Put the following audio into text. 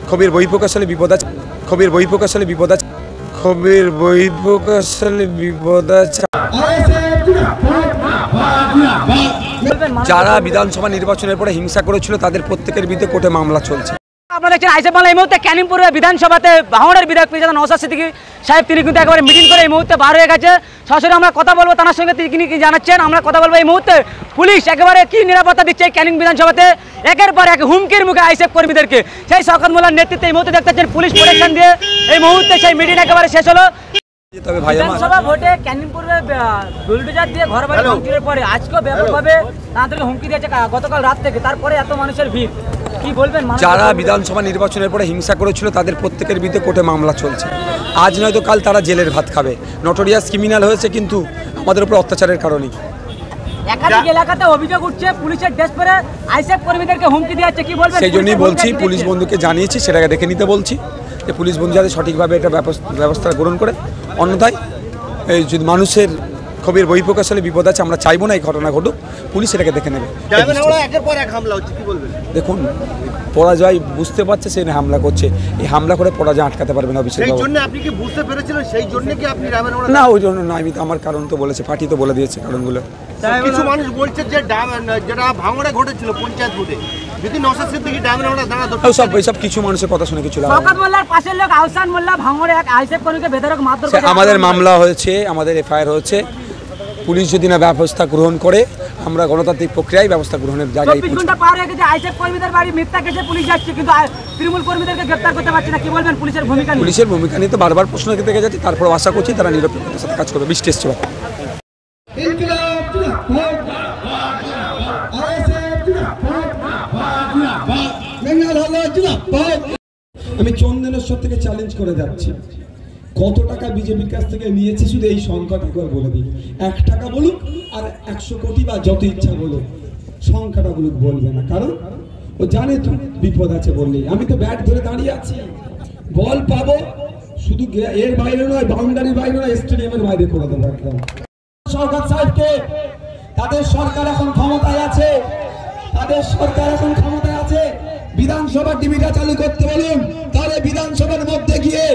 কবির বই প্রকাশালে বিপদ আছে, কবির বই প্রকাশালে বিপদ আছে, কবির বই প্রকাশালে বিপদ আছে। যারা বিধানসভা নির্বাচনের পরে হিংসা করেছিল তাদের প্রত্যেকের বিরুদ্ধে কোর্টে মামলা চলছে। আপনারা দেখছেন আইসেফ মামলা এই মুহূর্তে ক্যানিংপুর বিধানসভাতে ভাঙড়ের বিধায়ক প্রিজাদা নওশাদ সিদ্দিকী সাহেব তিনি কিন্তু একেবারে মিটিং করে এই মুহূর্তে বার হয়ে গেছে। সরাসরি আমরা কথা বলবো তার সঙ্গে তিনি কি জানাচ্ছেন আমরা কথা বলবো। এই মুহূর্তে পুলিশ একেবারে কি নিরাপত্তা দিচ্ছে ক্যানিং বিধানসভাতে, একের পর এক হুমকির মুখে আইসেফ কর্মীদেরকে। সেই শওকত মোল্লার নেতৃত্বে এই মুহূর্তে দেখতে পাচ্ছেন পুলিশ প্রোটেকশন দিয়ে এই মুহূর্তে সেই মিটিং একেবারে শেষ হলো। বিধানসভা ভোটে ক্যানিংপুরে বুলডোজার দিয়ে ঘর বাড়ি ভাঙচুরের পরে আজকেও ব্যাপকভাবে তাদেরকে হুমকি দিয়েছে গতকাল রাত থেকে, তারপরে এত মানুষের ভিড়, কি বলবেন? যারা বিধানসভা নির্বাচনের পরে হিংসা করেছিল তাদের প্রত্যেকের বিরুদ্ধে কোর্টে মামলা চলছে। আজ নয়তো কাল তারা জেলের ভাত খাবে। নটোরিয়াস ক্রিমিনাল হয়েছে কিন্তু আমাদের উপর অত্যাচারের কারণেই। একাধিক এলাকাতে অভিযোগ উঠছে পুলিশের ড্রেস পরে আইসেফ কর্মীদেরকে হুমকি দিয়েছে, কি বলবেন? সেই জন্যই বলছি পুলিশ বন্ধুকে জানিয়েছি সেটাকে দেখে নিতে বলছি যে পুলিশ বন্ধু যাতে সঠিকভাবে এটা ব্যবস্থা গ্রহণ করে। অন্যথায় এই যদি মানুষের কবির বই প্রকাশালে বিপদ আছে, আমরা চাইবো না এই ঘটনা ঘটুক, পুলিশ এটাকে দেখে নেবে। দেখুন পরাজয় বুঝতে পারছে সে হামলা করছে, এই হামলা করে পরাজয় আটকাতে পারবে না। অভিষেক না ওই জন্য না, আমি তো আমার কারণ তো বলেছে, পার্টি তো বলে দিয়েছে কারণগুলো। কিছু মানুষ বলছে যে যেটা ভাঙড়ে ঘটেছিল পঞ্চায়েত ভোটে যদি নওশাদ সিদ্দিকী ডায়মন্ড হারবার দাঁড়াতো, সব কিছু মানুষের কথা শুনে কিছু লাগে। শওকত মোল্লার পাশের লোক আহসান মোল্লা ভাঙড়ে এক আইসেফ কর্মীকে বেধড়ক মারধর করেছে। আমাদের মামলা হয়েছে, আমাদের এফআইআর হয়েছে। পুলিশ যদি না ব্যবস্থা গ্রহণ করে আমরা গণতান্ত্রিক প্রক্রিয়ায় ব্যবস্থা গ্রহণের জায়গায়। 24 ঘন্টা পার হয়ে গেছে আইসেফ কর্মীদের বাড়ি মিথ্যা কেসে পুলিশ যাচ্ছে কিন্তু তৃণমূল কর্মীদেরকে গ্রেফতার করতে পারছে না, কি বলবেন পুলিশের ভূমিকা নিয়ে? পুলিশের ভূমিকা নিয়ে তো বারবার প্রশ্ন থেকে যাচ্ছে, তারপর আশা করছি তারা নিরপেক্ষতার সাথে কাজ করবে। বৃষ্টি এসছে। আমি চন্দনেশ্বর থেকে চ্যালেঞ্জ করে যাচ্ছি, কত টাকা বিজেপির কাছ থেকে নিয়েছি শুধু এই সংখ্যাটা করে বলে দিই। 1 টাকা বলুক আর 100 কোটি বা যত ইচ্ছা বলুক, সংখ্যাটা বলুক বলবে না, কারণ ও জানে তো বিপদ আছে বললেই। আমি তো ব্যাট ধরে দাঁড়িয়ে আছি, বল পাবো শুধু এর বাইরে নয়, বাউন্ডারির বাইরে নয়, স্টেডিয়ামের বাইরে করে দেবো একদম। শওকত সাহেবকে তাদের সরকার এখন ক্ষমতায় আছে, তাদের সরকার এখন ক্ষমতায় আছে, বিধানসভা টিভিটা চালু করতে বলুন, তাহলে বিধানসভার মধ্যে গিয়ে